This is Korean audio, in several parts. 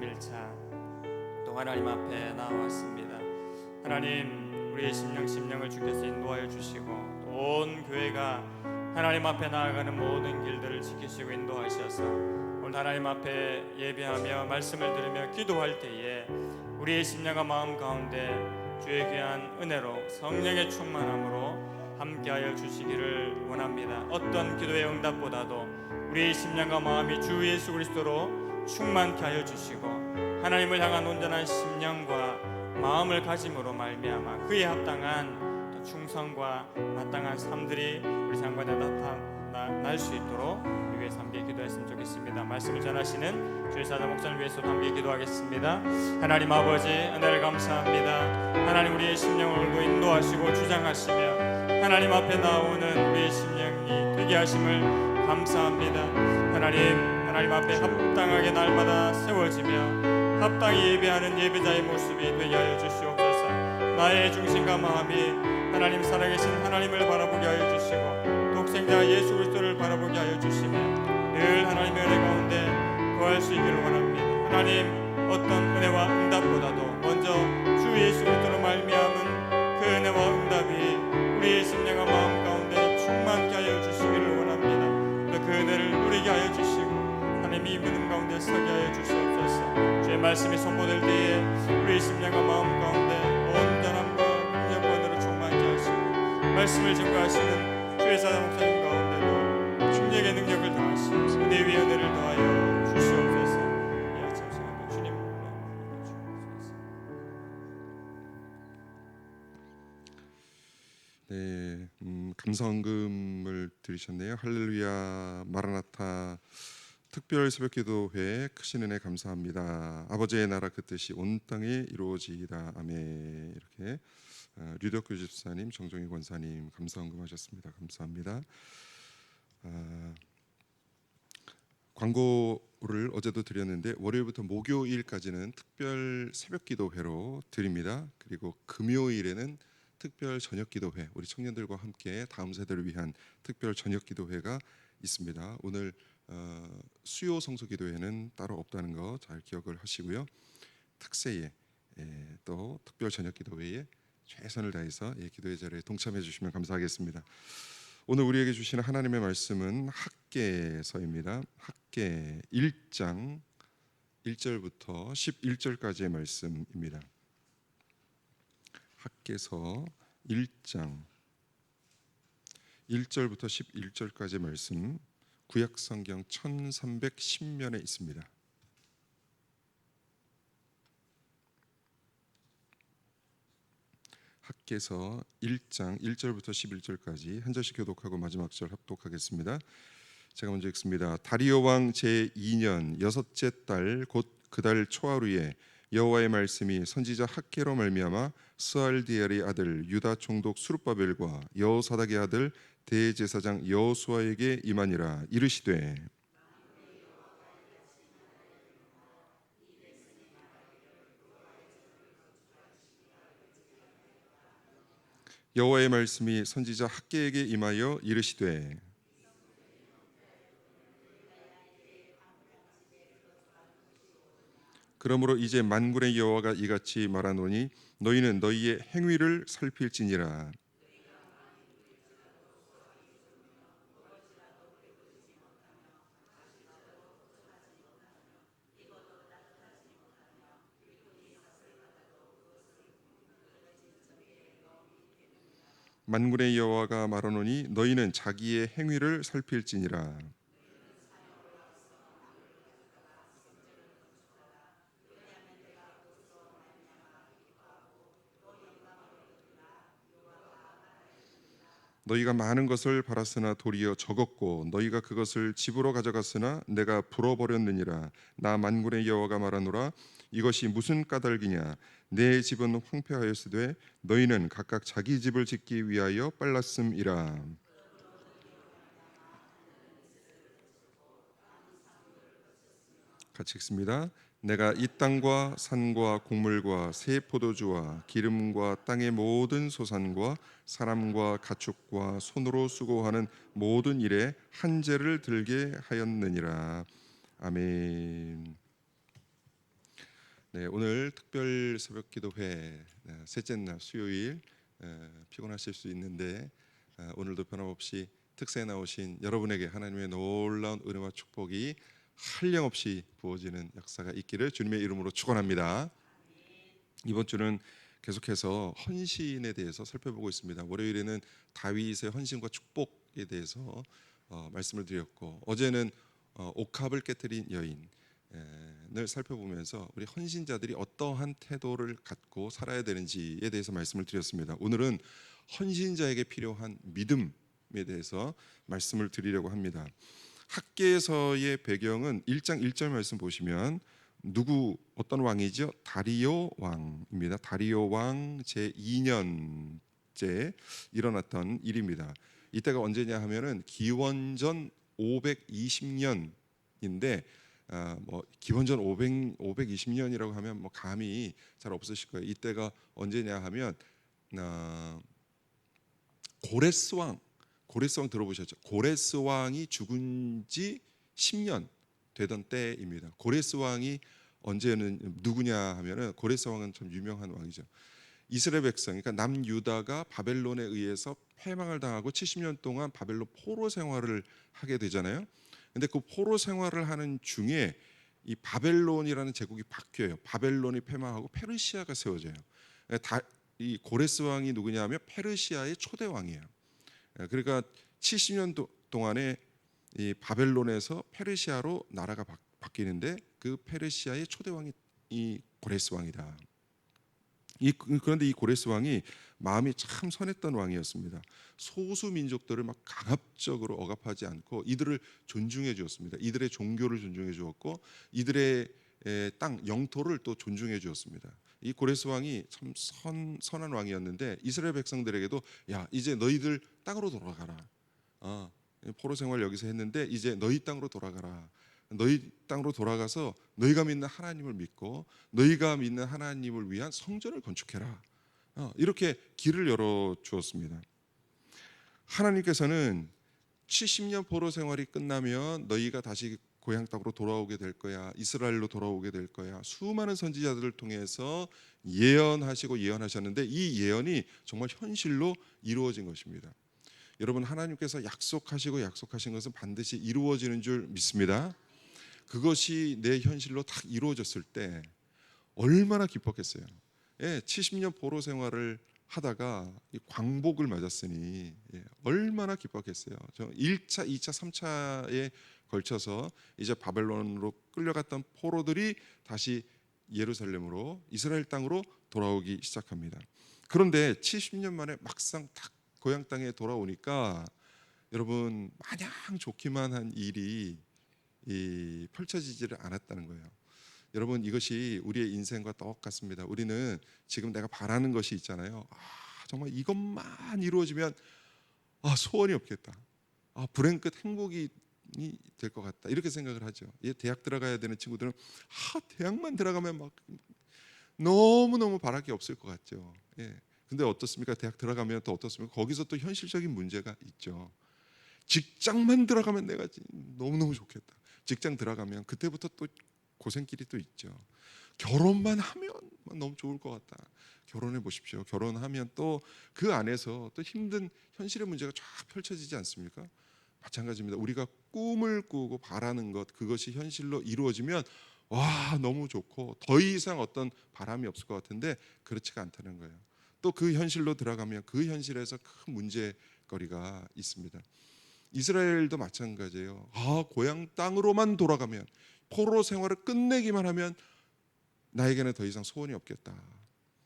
3일차 또 하나님 앞에 나왔습니다. 하나님, 우리의 심령을 주께서 인도하여 주시고 또 온 교회가 하나님 앞에 나아가는 모든 길들을 지키시고 인도하셔서 오늘 하나님 앞에 예배하며 말씀을 들으며 기도할 때에 우리의 심령과 마음 가운데 주의 귀한 은혜로 성령의 충만함으로 함께하여 주시기를 원합니다. 어떤 기도의 응답보다도 우리의 심령과 마음이 주 예수 그리스도로 충만케 하여 주시고 하나님을 향한 온전한 심령과 마음을 가짐으로 말미암아 그에 합당한 충성과 마땅한 삶들이 우리 삶 가운데 나타날 수 있도록 위해서 함께 기도했으면 좋겠습니다. 말씀을 전하시는 주의 사자 목사님 위해서도 함께 기도하겠습니다. 하나님 아버지, 은혜를 감사합니다. 하나님, 우리의 심령을 오늘도 인도하시고 주장하시며 하나님 앞에 나오는 우리의 심령이 되게 하심을 감사합니다. 하나님 앞에 합당하게 날마다 세워지며 합당히 예배하는 예배자의 모습이 되게 하여 주시옵소서. 나의 중심과 마음이 하나님 살아계신 하나님을 바라보게 하여 주시고 독생자 예수 그리스도를 바라보게 하여 주시며 늘 하나님의 은혜 가운데 거할 수 있기를 원합니다. 하나님, 어떤 은혜와 응답보다도 먼저 주 예수 그리스도로 말미암은 그 은혜와 응답이 우리의 심령과 마음 가운데 충만케 하여 주시기를 원합니다. 또 그 은혜를 누리게 하여 주시고 하나님이 믿음 가운데 서게 하여 주시옵소서. 주의 말씀이 선포될 때에 우리의 심령과 마음 가운데 온전함과 능력과 은혜로 충만케 하시고 말씀을 증거하시는 주의 사자 목사님 가운데도 충력의 능력을 더하시고 은혜 위에 은혜를 더하여 주시옵소서. 이 아침 시간에 주님 불러주옵소서. 네, 감사헌금을 드리셨네요. 할렐루야 마라나타 특별 새벽기도회 크신 은혜 감사합니다. 아버지의 나라 그 뜻이 온 땅에 이루어지이다. 아멘. 이렇게 류덕규 집사님, 정종희 권사님 감사헌금하셨습니다. 감사합니다. 광고를 어제도 드렸는데 월요일부터 목요일까지는 특별 새벽기도회로 드립니다. 그리고 금요일에는 특별 저녁기도회, 우리 청년들과 함께 다음 세대를 위한 특별 저녁기도회가 있습니다. 오늘 수요 성소기도회는 따로 없다는 거 잘 기억을 하시고요. 특세에 또 특별 저녁기도회에 최선을 다해서 기도의 자리에 동참해 주시면 감사하겠습니다. 오늘 우리에게 주시는 하나님의 말씀은 학개서입니다. 학개 1장 1절부터 11절까지의 말씀입니다. 학개서 1장 1절부터 11절까지의 말씀, 구약성경 1310면에 있습니다. 학개서 1장 1절부터 11절까지 한 절씩 교독하고 마지막 절 합독하겠습니다. 제가 먼저 읽습니다. 다리오 왕 제2년 여섯째 달 곧 그 달 초하루에 여호와의 말씀이 선지자 학개로 말미암아 스알디엘의 아들 유다 총독 수룹바벨과 여호사닥의 아들 대제사장 여호수아에게 임하니라. 이르시되 여호와의 말씀이 선지자 학개에게 임하여 이르시되 그러므로 이제 만군의 여호와가 이같이 말하노니 너희는 너희의 행위를 살필지니라. 만군의 여호와가 말하노니 너희는 자기의 행위를 살필지니라. 너희가 많은 것을 바랐으나 도리어 적었고 너희가 그것을 집으로 가져갔으나 내가 불어버렸느니라. 나 만군의 여호와가 말하노라. 이것이 무슨 까닭이냐. 내 집은 황폐하였으되 너희는 각각 자기 집을 짓기 위하여 빨랐음이라. 같이 읽습니다. 내가 이 땅과 산과 곡물과 새 포도주와 기름과 땅의 모든 소산과 사람과 가축과 손으로 수고하는 모든 일에 한재를 들게 하였느니라. 아멘. 네, 오늘 특별 새벽기도회 셋째 날 수요일 피곤하실 수 있는데 오늘도 변함없이 특세에 나오신 여러분에게 하나님의 놀라운 은혜와 축복이 한량없이 부어지는 역사가 있기를 주님의 이름으로 축원합니다. 이번 주는 계속해서 헌신에 대해서 살펴보고 있습니다. 월요일에는 다윗의 헌신과 축복에 대해서 말씀을 드렸고, 어제는 옥합을 깨뜨린 여인을 살펴보면서 우리 헌신자들이 어떠한 태도를 갖고 살아야 되는지에 대해서 말씀을 드렸습니다. 오늘은 헌신자에게 필요한 믿음에 대해서 말씀을 드리려고 합니다. 학계에서의 배경은 1장 1절 말씀 보시면 어떤 왕이죠? 다리오 왕입니다. 다리오 왕 제2년째 일어났던 일입니다. 이때가 언제냐 하면은 기원전 520년인데 기원전 520년이라고 하면 감이 잘 없으실 거예요. 이때가 언제냐 하면 고레스 왕 들어보셨죠? 고레스 왕이 죽은 지 10년 되던 때입니다. 고레스 왕이 언제는 누구냐 하면은 고레스 왕은 참 유명한 왕이죠. 이스라엘 백성, 그러니까 남유다가 바벨론에 의해서 패망을 당하고 70년 동안 바벨론 포로 생활을 하게 되잖아요. 근데 그 포로 생활을 하는 중에 이 바벨론이라는 제국이 바뀌어요. 바벨론이 패망하고 페르시아가 세워져요. 이 고레스 왕이 누구냐 하면 페르시아의 초대 왕이에요. 그러니까 70년 동안에 이 바벨론에서 페르시아로 나라가 바뀌는데 그 페르시아의 초대 왕이 이 고레스 왕이다. 그런데 이 고레스 왕이 마음이 참 선했던 왕이었습니다. 소수 민족들을 막 강압적으로 억압하지 않고 이들을 존중해 주었습니다. 이들의 종교를 존중해 주었고 이들의 땅 영토를 또 존중해 주었습니다. 이 고레스 왕이 참 선한 왕이었는데 이스라엘 백성들에게도 야 이제 너희들 땅으로 돌아가라. 포로 생활 여기서 했는데 이제 너희 땅으로 돌아가라. 너희 땅으로 돌아가서 너희가 믿는 하나님을 믿고 너희가 믿는 하나님을 위한 성전을 건축해라. 이렇게 길을 열어 주었습니다. 하나님께서는 70년 포로 생활이 끝나면 너희가 다시 고향 땅으로 돌아오게 될 거야. 이스라엘로 돌아오게 될 거야. 수많은 선지자들을 통해서 예언하셨는데 이 예언이 정말 현실로 이루어진 것입니다. 여러분, 하나님께서 약속하신 것은 반드시 이루어지는 줄 믿습니다. 그것이 내 현실로 딱 이루어졌을 때 얼마나 기뻤겠어요. 70년 포로 생활을 하다가 광복을 맞았으니 얼마나 기뻤겠어요. 저 1차, 2차, 3차에 걸쳐서 이제 바벨론으로 끌려갔던 포로들이 다시 예루살렘으로 이스라엘 땅으로 돌아오기 시작합니다. 그런데 70년 만에 막상 딱 고향 땅에 돌아오니까 여러분 마냥 좋기만 한 일이 펼쳐지지를 않았다는 거예요. 여러분 이것이 우리의 인생과 똑같습니다. 우리는 지금 내가 바라는 것이 있잖아요. 정말 이것만 이루어지면 소원이 없겠다. 불행 끝 행복이 될 것 같다. 이렇게 생각을 하죠. 대학 들어가야 되는 친구들은 대학만 들어가면 막 너무너무 바랄 게 없을 것 같죠. 근데 어떻습니까? 대학 들어가면 또 어떻습니까? 거기서 또 현실적인 문제가 있죠. 직장만 들어가면 내가 너무너무 좋겠다. 직장 들어가면 그때부터 또 고생길이 또 있죠. 결혼만 하면 너무 좋을 것 같다. 결혼해 보십시오. 결혼하면 또 그 안에서 또 힘든 현실의 문제가 쫙 펼쳐지지 않습니까? 마찬가지입니다. 우리가 꿈을 꾸고 바라는 것, 그것이 현실로 이루어지면 너무 좋고 더 이상 어떤 바람이 없을 것 같은데 그렇지가 않다는 거예요. 또 그 현실로 들어가면 그 현실에서 큰 문제거리가 있습니다. 이스라엘도 마찬가지예요. 고향 땅으로만 돌아가면, 포로 생활을 끝내기만 하면 나에게는 더 이상 소원이 없겠다.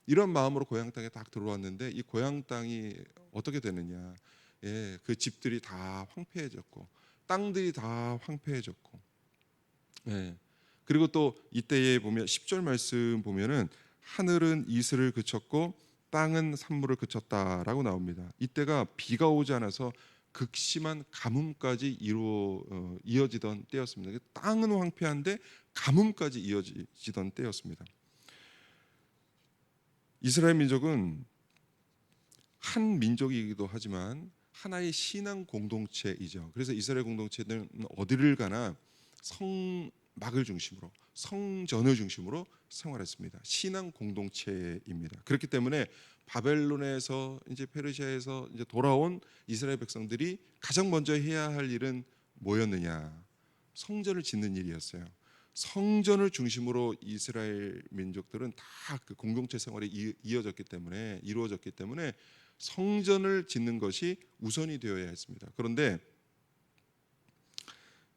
이런 마음으로 고향 땅에 딱 들어왔는데 이 고향 땅이 어떻게 되느냐? 그 집들이 다 황폐해졌고 땅들이 다 황폐해졌고. 그리고 또 이때에 보면 10절 말씀 보면은 하늘은 이슬을 그쳤고 땅은 산물을 그쳤다라고 나옵니다. 이때가 비가 오지 않아서 극심한 가뭄까지 이어지던 때였습니다. 땅은 황폐한데 가뭄까지 이어지던 때였습니다. 이스라엘 민족은 한 민족이기도 하지만 하나의 신앙 공동체이죠. 그래서 이스라엘 공동체는 어디를 가나 막을 중심으로 성전을 중심으로 생활했습니다. 신앙 공동체입니다. 그렇기 때문에 바벨론에서 이제 페르시아에서 이제 돌아온 이스라엘 백성들이 가장 먼저 해야 할 일은 뭐였느냐? 성전을 짓는 일이었어요. 성전을 중심으로 이스라엘 민족들은 다 그 공동체 생활이 이루어졌기 때문에 성전을 짓는 것이 우선이 되어야 했습니다. 그런데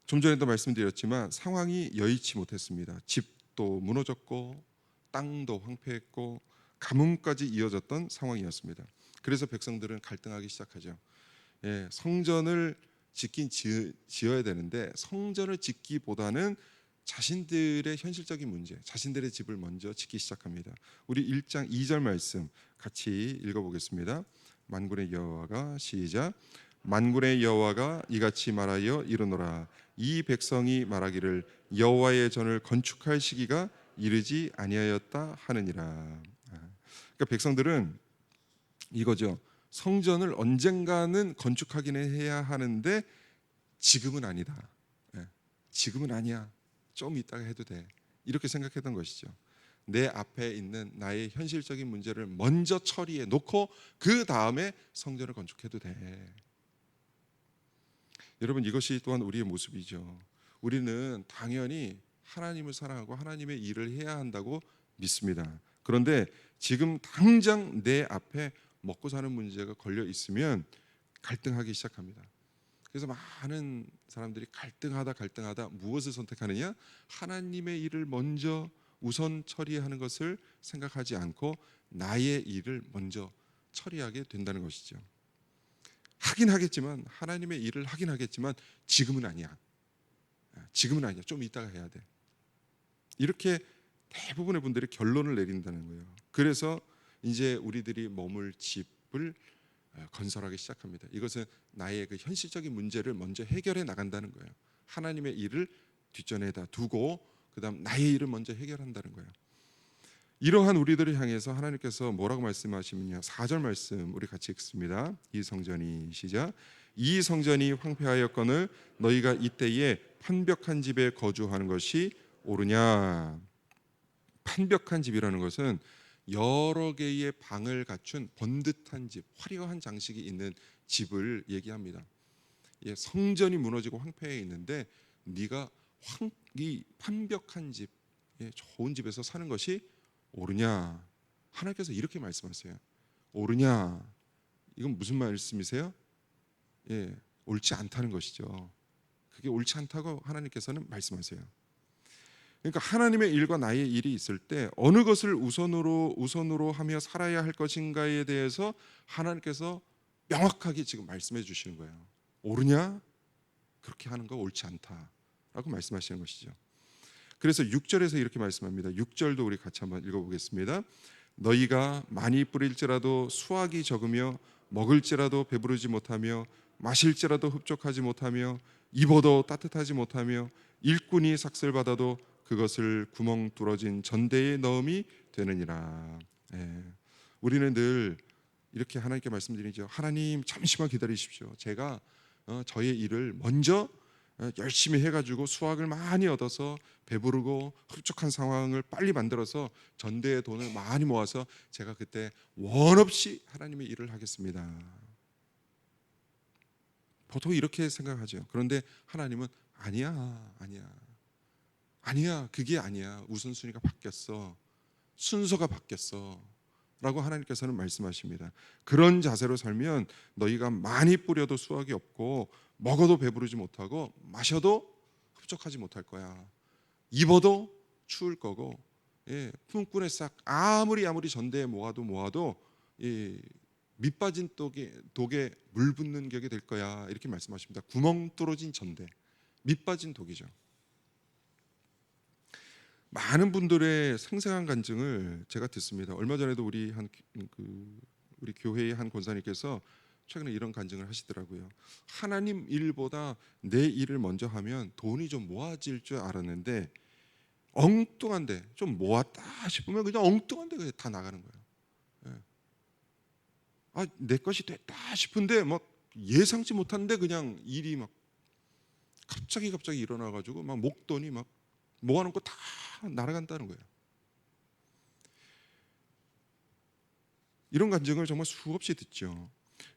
좀 전에도 말씀드렸지만 상황이 여의치 못했습니다. 집도 무너졌고 땅도 황폐했고 가뭄까지 이어졌던 상황이었습니다. 그래서 백성들은 갈등하기 시작하죠. 성전을 지어야 되는데 성전을 짓기보다는 자신들의 현실적인 문제, 자신들의 집을 먼저 짓기 시작합니다. 우리 1장 2절 말씀 같이 읽어보겠습니다. 만군의 여호와가 시작. 만군의 여호와가 이같이 말하여 이르노라. 이 백성이 말하기를 여호와의 전을 건축할 시기가 이르지 아니하였다 하느니라. 그러니까 백성들은 이거죠. 성전을 언젠가는 건축하기는 해야 하는데 지금은 아니다. 지금은 아니야. 좀 이따가 해도 돼. 이렇게 생각했던 것이죠. 내 앞에 있는 나의 현실적인 문제를 먼저 처리해 놓고 그 다음에 성전을 건축해도 돼. 여러분, 이것이 또한 우리의 모습이죠. 우리는 당연히 하나님을 사랑하고 하나님의 일을 해야 한다고 믿습니다. 그런데 지금 당장 내 앞에 먹고 사는 문제가 걸려 있으면 갈등하기 시작합니다. 그래서 많은 사람들이 갈등하다 무엇을 선택하느냐? 하나님의 일을 먼저 우선 처리하는 것을 생각하지 않고 나의 일을 먼저 처리하게 된다는 것이죠. 하긴 하겠지만 하나님의 일을 하긴 하겠지만 지금은 아니야. 지금은 아니야. 좀 이따가 해야 돼. 이렇게 대부분의 분들이 결론을 내린다는 거예요. 그래서 이제 우리들이 머물 집을 건설하기 시작합니다. 이것은 나의 그 현실적인 문제를 먼저 해결해 나간다는 거예요. 하나님의 일을 뒷전에다 두고 그다음 나의 일을 먼저 해결한다는 거예요. 이러한 우리들을 향해서 하나님께서 뭐라고 말씀하시면요, 4절 말씀 우리 같이 읽습니다. 이 성전이 시작. 이 성전이 황폐하였거늘 너희가 이때에 판벽한 집에 거주하는 것이 옳으냐. 판벽한 집이라는 것은 여러 개의 방을 갖춘 번듯한 집, 화려한 장식이 있는 집을 얘기합니다. 성전이 무너지고 황폐해 있는데 네가 이 판벽한 집, 좋은 집에서 사는 것이 옳으냐. 하나님께서 이렇게 말씀하세요. 옳으냐. 이건 무슨 말씀이세요? 옳지 않다는 것이죠. 그게 옳지 않다고 하나님께서는 말씀하세요. 그러니까 하나님의 일과 나의 일이 있을 때 어느 것을 우선으로 하며 살아야 할 것인가에 대해서 하나님께서 명확하게 지금 말씀해 주시는 거예요. 옳으냐? 그렇게 하는 거 옳지 않다라고 말씀하시는 것이죠. 그래서 6절에서 이렇게 말씀합니다. 6절도 우리 같이 한번 읽어보겠습니다. 너희가 많이 뿌릴지라도 수확이 적으며 먹을지라도 배부르지 못하며 마실지라도 흡족하지 못하며 입어도 따뜻하지 못하며 일꾼이 삭슬받아도 그것을 구멍 뚫어진 전대에 넣음이 되느니라. 우리는 늘 이렇게 하나님께 말씀드리죠. 하나님 잠시만 기다리십시오. 제가 저의 일을 먼저 열심히 해가지고 수확을 많이 얻어서 배부르고 흡족한 상황을 빨리 만들어서 전대의 돈을 많이 모아서 제가 그때 원 없이 하나님의 일을 하겠습니다. 보통 이렇게 생각하죠. 그런데 하나님은 아니야. 그게 아니야. 우선순위가 바뀌었어. 순서가 바뀌었어. 라고 하나님께서는 말씀하십니다. 그런 자세로 살면 너희가 많이 뿌려도 수확이 없고 먹어도 배부르지 못하고 마셔도 흡족하지 못할 거야. 입어도 추울 거고 품꾼의 싹 아무리 전대에 모아도 밑 빠진 독에 물 붓는 격이 될 거야. 이렇게 말씀하십니다. 구멍 뚫어진 전대, 밑 빠진 독이죠. 많은 분들의 생생한 간증을 제가 듣습니다. 얼마 전에도 우리 교회의 한 권사님께서 최근에 이런 간증을 하시더라고요. 하나님 일보다 내 일을 먼저 하면 돈이 좀 모아질 줄 알았는데 엉뚱한데 좀 모았다 싶으면 그냥 엉뚱한데 그냥 다 나가는 거예요. 내 것이 됐다 싶은데 막 예상치 못한데 그냥 일이 막 갑자기 일어나가지고 막 목돈이 막 모아놓은 거 다 날아간다는 거예요. 이런 간증을 정말 수없이 듣죠.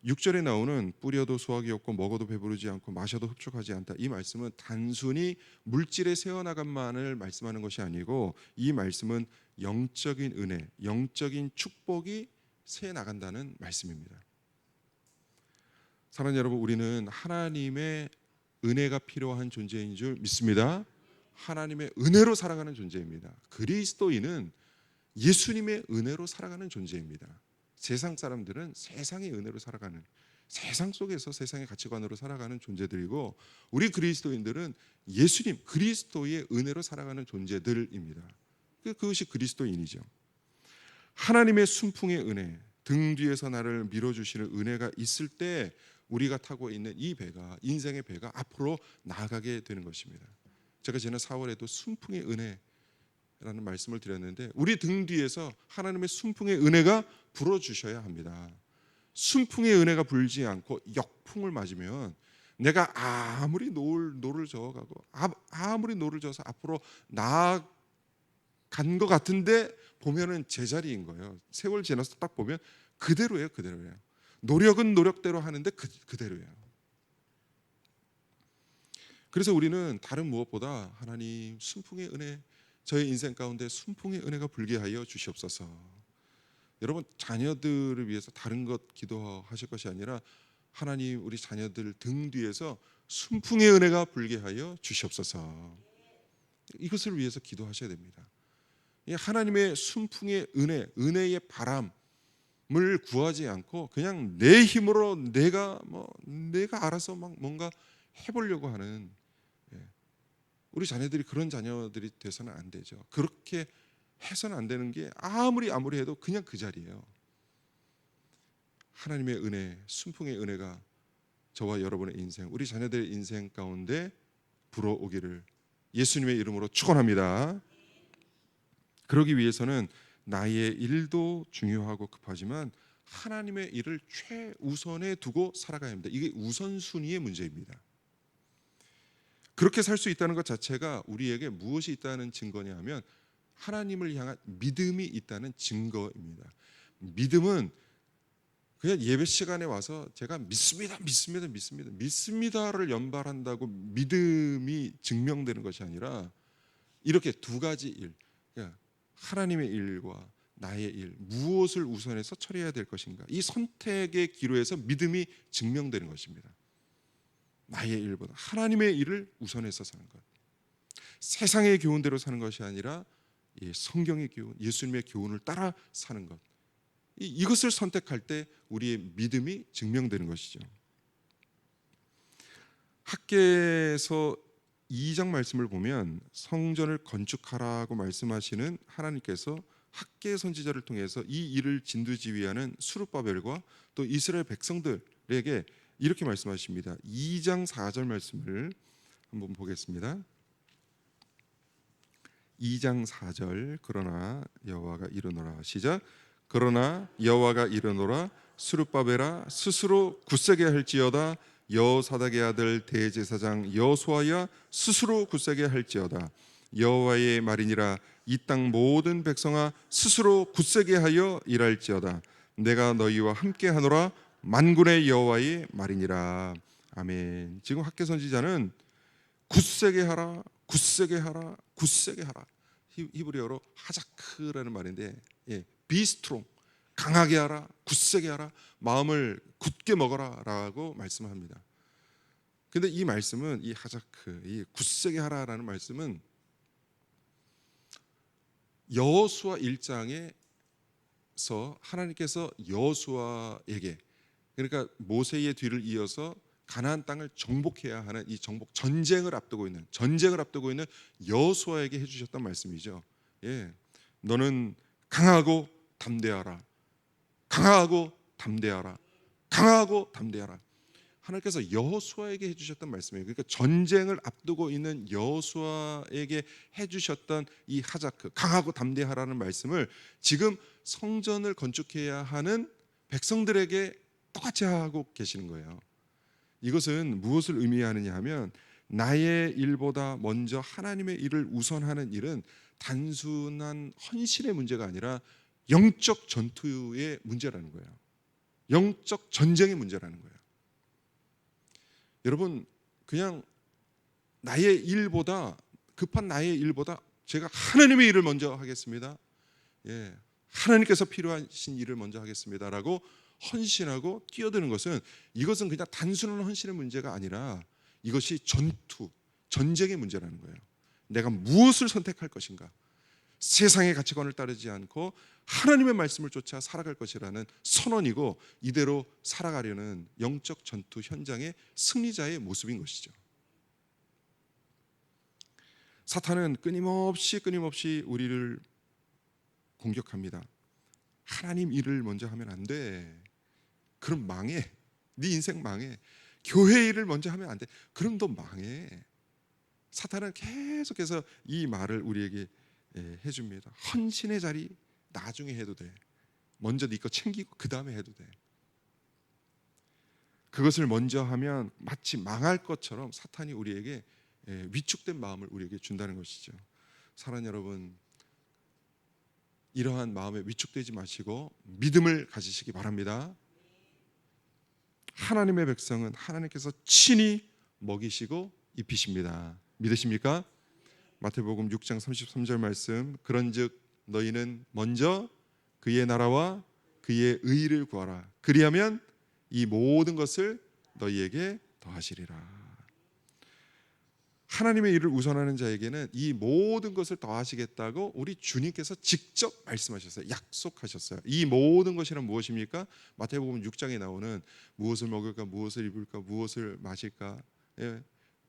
6절에 나오는 뿌려도 수확이 없고 먹어도 배부르지 않고 마셔도 흡족하지 않다. 이 말씀은 단순히 물질의 새어나감만을 말씀하는 것이 아니고 이 말씀은 영적인 은혜, 영적인 축복이 새어나간다는 말씀입니다. 사랑하는 여러분, 우리는 하나님의 은혜가 필요한 존재인 줄 믿습니다. 하나님의 은혜로 살아가는 존재입니다. 그리스도인은 예수님의 은혜로 살아가는 존재입니다. 세상 사람들은 세상의 은혜로 살아가는, 세상 속에서 세상의 가치관으로 살아가는 존재들이고, 우리 그리스도인들은 예수님 그리스도의 은혜로 살아가는 존재들입니다. 그것이 그리스도인이죠. 하나님의 순풍의 은혜, 등 뒤에서 나를 밀어주시는 은혜가 있을 때 우리가 타고 있는 이 배가, 인생의 배가 앞으로 나아가게 되는 것입니다. 제가 지난 4월에도 순풍의 은혜라는 말씀을 드렸는데, 우리 등 뒤에서 하나님의 순풍의 은혜가 불어주셔야 합니다. 순풍의 은혜가 불지 않고 역풍을 맞으면 내가 아무리 노를 저어가고 아무리 노를 저어서 앞으로 나아간 것 같은데 보면은 제자리인 거예요. 세월 지나서 딱 보면 그대로예요. 노력은 노력대로 하는데 그대로예요. 그래서 우리는 다른 무엇보다 하나님 순풍의 은혜, 저의 인생 가운데 순풍의 은혜가 불게 하여 주시옵소서. 여러분, 자녀들을 위해서 다른 것 기도하실 것이 아니라 하나님 우리 자녀들 등 뒤에서 순풍의 은혜가 불게 하여 주시옵소서. 이것을 위해서 기도하셔야 됩니다. 하나님의 순풍의 은혜의 바람을 구하지 않고 그냥 내 힘으로 내가 알아서 막 뭔가 해보려고 하는, 우리 자녀들이 그런 자녀들이 돼서는 안 되죠. 그렇게 해서는 안 되는 게 아무리 해도 그냥 그 자리예요. 하나님의 은혜, 순풍의 은혜가 저와 여러분의 인생, 우리 자녀들의 인생 가운데 불어오기를 예수님의 이름으로 축원합니다. 그러기 위해서는 나의 일도 중요하고 급하지만 하나님의 일을 최우선에 두고 살아가야 합니다. 이게 우선순위의 문제입니다. 그렇게 살 수 있다는 것 자체가 우리에게 무엇이 있다는 증거냐 하면 하나님을 향한 믿음이 있다는 증거입니다. 믿음은 그냥 예배 시간에 와서 제가 믿습니다를 연발한다고 믿음이 증명되는 것이 아니라 이렇게 두 가지 일, 그러니까 하나님의 일과 나의 일, 무엇을 우선해서 처리해야 될 것인가, 이 선택의 기로에서 믿음이 증명되는 것입니다. 나의 일보다 하나님의 일을 우선해서 사는 것, 세상의 교훈대로 사는 것이 아니라 성경의 교훈, 예수님의 교훈을 따라 사는 것, 이것을 선택할 때 우리의 믿음이 증명되는 것이죠. 학개서 2장 말씀을 보면 성전을 건축하라고 말씀하시는 하나님께서 학개 선지자를 통해서 이 일을 진두지휘하는 스룹바벨과 또 이스라엘 백성들에게 이렇게 말씀하십니다. 2장 4절 말씀을 한번 보겠습니다. 2장 4절. 그러나 여호와가 이르노라. 시작. 그러나 여호와가 이르노라. 스룹바벨아 스스로 굳세게 할지어다. 여호사닥의 아들 대제사장 여호수아야 스스로 굳세게 할지어다. 여호와의 말이니라. 이 땅 모든 백성아 스스로 굳세게 하여 일할지어다. 내가 너희와 함께 하노라. 만군의 여호와의 말이니라. 아멘. 지금 학개 선지자는 굳세게 하라, 굳세게 하라, 굳세게 하라. 히브리어로 하자크라는 말인데, be strong, 강하게 하라, 굳세게 하라, 마음을 굳게 먹어라라고 말씀합니다. 근데 이 말씀은, 이 하자크, 이 굳세게 하라라는 말씀은 여호수아 1장에서 하나님께서 여호수아에게, 그러니까 모세의 뒤를 이어서 가나안 땅을 정복해야 하는 이 전쟁을 앞두고 있는 여호수아에게 해주셨던 말씀이죠. 너는 강하고 담대하라. 강하고 담대하라. 강하고 담대하라. 하나님께서 여호수아에게 해주셨던 말씀이에요. 그러니까 전쟁을 앞두고 있는 여호수아에게 해주셨던 이 하자크, 강하고 담대하라는 말씀을 지금 성전을 건축해야 하는 백성들에게 똑같이 하고 계시는 거예요. 이것은 무엇을 의미하느냐 하면 나의 일보다 먼저 하나님의 일을 우선하는 일은 단순한 헌신의 문제가 아니라 영적 전투의 문제라는 거예요. 영적 전쟁의 문제라는 거예요. 여러분, 그냥 나의 일보다, 급한 나의 일보다 제가 하나님의 일을 먼저 하겠습니다. 하나님께서 필요하신 일을 먼저 하겠습니다라고 헌신하고 뛰어드는 것은, 이것은 그냥 단순한 헌신의 문제가 아니라 이것이 전쟁의 문제라는 거예요. 내가 무엇을 선택할 것인가, 세상의 가치관을 따르지 않고 하나님의 말씀을 쫓아 살아갈 것이라는 선언이고, 이대로 살아가려는 영적 전투 현장의 승리자의 모습인 것이죠. 사탄은 끊임없이 우리를 공격합니다. 하나님 일을 먼저 하면 안 돼. 그럼 망해. 네 인생 망해. 교회 일을 먼저 하면 안 돼. 그럼 너 망해. 사탄은 계속해서 이 말을 우리에게 해줍니다. 헌신의 자리 나중에 해도 돼. 먼저 네 거 챙기고 그 다음에 해도 돼. 그것을 먼저 하면 마치 망할 것처럼 사탄이 우리에게 위축된 마음을 우리에게 준다는 것이죠. 사랑하는 여러분, 이러한 마음에 위축되지 마시고 믿음을 가지시기 바랍니다. 하나님의 백성은 하나님께서 친히 먹이시고 입히십니다. 믿으십니까? 마태복음 6장 33절 말씀, 그런즉 너희는 먼저 그의 나라와 그의 의를 구하라. 그리하면 이 모든 것을 너희에게 더하시리라. 하나님의 일을 우선하는 자에게는 이 모든 것을 더하시겠다고 우리 주님께서 직접 말씀하셨어요. 약속하셨어요. 이 모든 것이란 무엇입니까? 마태복음 6장에 나오는 무엇을 먹을까, 무엇을 입을까, 무엇을 마실까,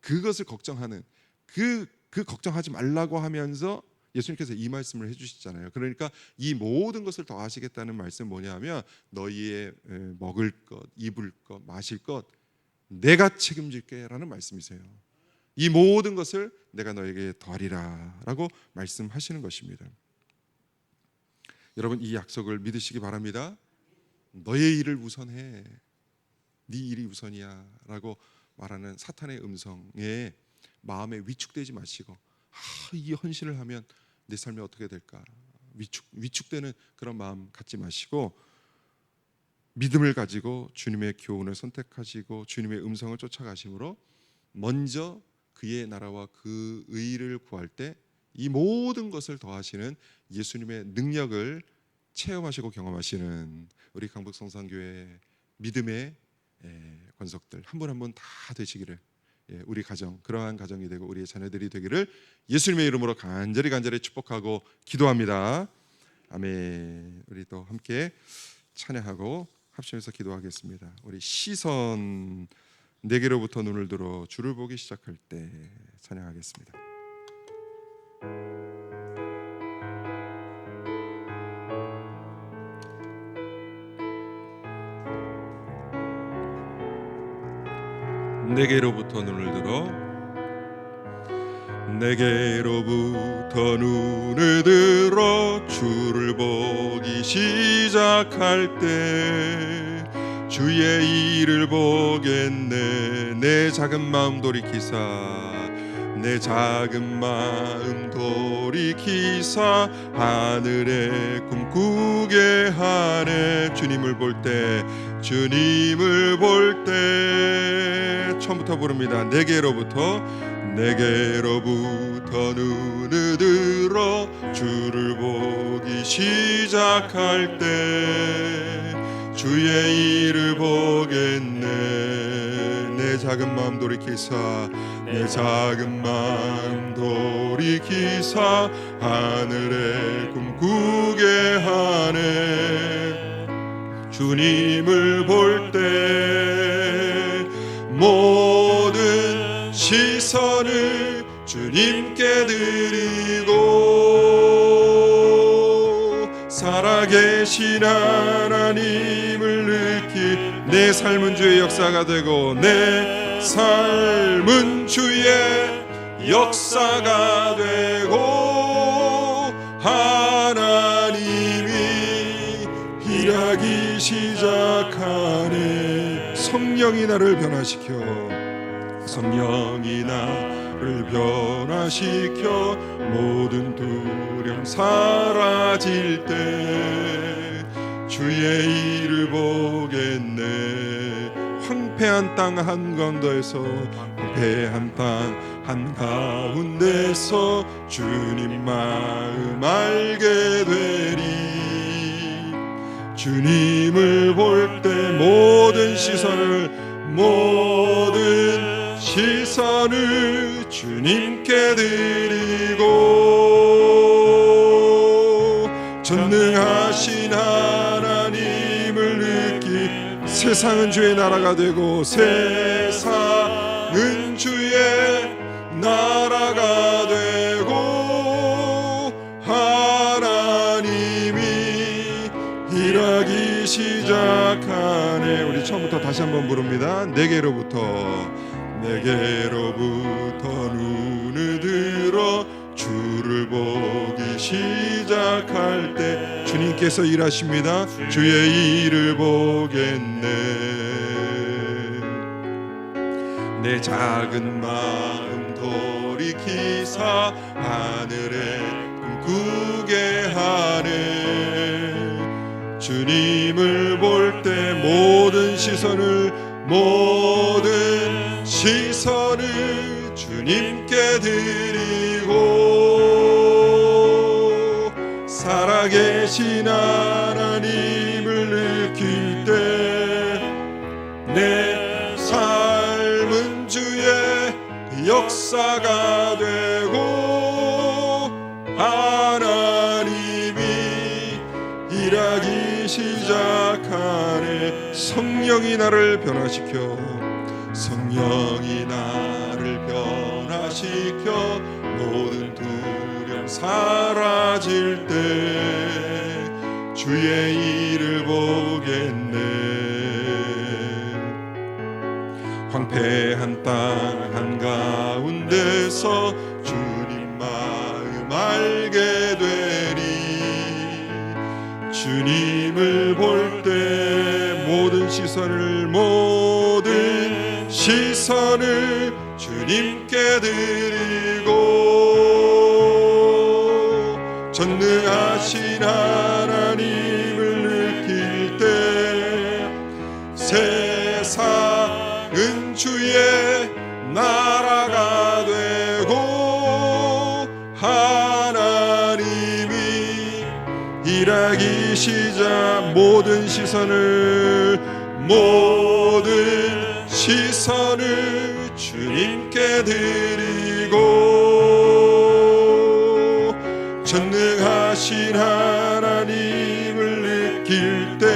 그것을 걱정하는 그 걱정하지 말라고 하면서 예수님께서 이 말씀을 해주시잖아요. 그러니까 이 모든 것을 더하시겠다는 말씀 뭐냐면, 너희의 먹을 것, 입을 것, 마실 것 내가 책임질게 라는 말씀이세요. 이 모든 것을 내가 너에게 더하리라 라고 말씀하시는 것입니다. 여러분, 이 약속을 믿으시기 바랍니다. 너의 일을 우선해, 네 일이 우선이야 라고 말하는 사탄의 음성에 마음에 위축되지 마시고, 이 헌신을 하면 내 삶이 어떻게 될까, 위축되는 그런 마음 갖지 마시고, 믿음을 가지고 주님의 교훈을 선택하시고 주님의 음성을 쫓아가심으로 먼저 그의 나라와 그 의를 구할 때 이 모든 것을 더하시는 예수님의 능력을 체험하시고 경험하시는 우리 강북성산교회 믿음의 권속들 한 분 한 분 다 되시기를, 우리 가정, 그러한 가정이 되고 우리의 자녀들이 되기를 예수님의 이름으로 간절히 축복하고 기도합니다. 아멘. 우리 또 함께 찬양하고 합심해서 기도하겠습니다. 우리 시선 내게로부터 눈을 들어 주를 보기 시작할 때 찬양하겠습니다. 내게로부터 눈을 들어, 내게로부터 눈을 들어 주를 보기 시작할 때 주의 일을 보겠네. 내 작은 마음 돌이키사, 내 작은 마음 돌이키사 하늘에 꿈꾸게 하네. 주님을 볼 때, 주님을 볼 때, 처음부터 부릅니다. 내게로부터 눈을 들어 주를 보기 시작할 때 주의 일을 보겠네. 내 작은 마음 돌이키사, 내 작은 마음 돌이키사 하늘에 꿈꾸게 하네. 주님을 볼 때 모든 시선을 주님께 드리고 살아계신 하나님을 느끼 내 삶은 주의 역사가 되고 내 삶은 주의 역사가 되고 하나님이 일하기 시작하네. 성령이 나를 변화시켜, 성령이 나를 변화시켜 모든 두려움 사라질 때 주의 일을 보겠네. 황폐한 땅 한가운데에서 황폐한 땅 한가운데서 주님 마음 알게 되리. 주님을 볼 때 모든 시선을 주님께 드리고 전능하신 하나님을 느끼. 세상은 주의 나라가 되고 세상은 주의 나라가 되고 하나님이 일하기 시작하네. 우리 처음부터 다시 한번 부릅니다. 내게로부터 눈을 들어 주를 보기 시작할 때 주님께서 일하십니다. 주의 일을 보겠네. 내 작은 마음 돌이키사 하늘에 꿈꾸게 하네. 주님을 볼 때 모든 시선을 주님께 드리고 살아계신 하나님을 느낄 때 내 삶은 주의 역사가 되고 하나님이 일하기 시작하네. 성령이 나를 변화시켜 모든 두려움 사라질 때 주의 일을 보겠네. 황폐한 땅 한가운데서 주님 마음 알게 되리. 주님을 볼 때 모든 시선을 주님께 드리고 전능하신 하나님을 느낄 때 세상은 주의 나라가 되고 하나님이 일하기 시작. 모든 시선을 주님께 드리고 전능하신 하나님을 느낄 때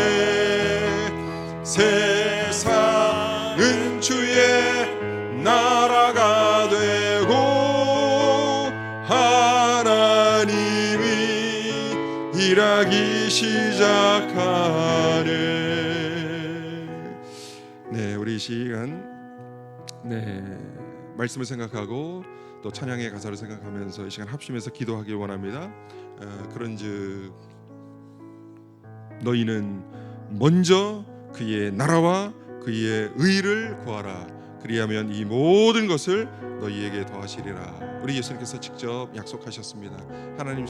세상은 주의 나라가 되고 하나님이 일하기 시작하네. 네, 우리 이 시간 말씀을 생각하고 또 찬양의 가사를 생각하면서 이 시간 합심해서 기도하길 원합니다. 그런즉 너희는 먼저 그의 나라와 그의 의를 구하라. 그리하면 이 모든 것을 너희에게 더하시리라. 우리 예수님께서 직접 약속하셨습니다. 하나님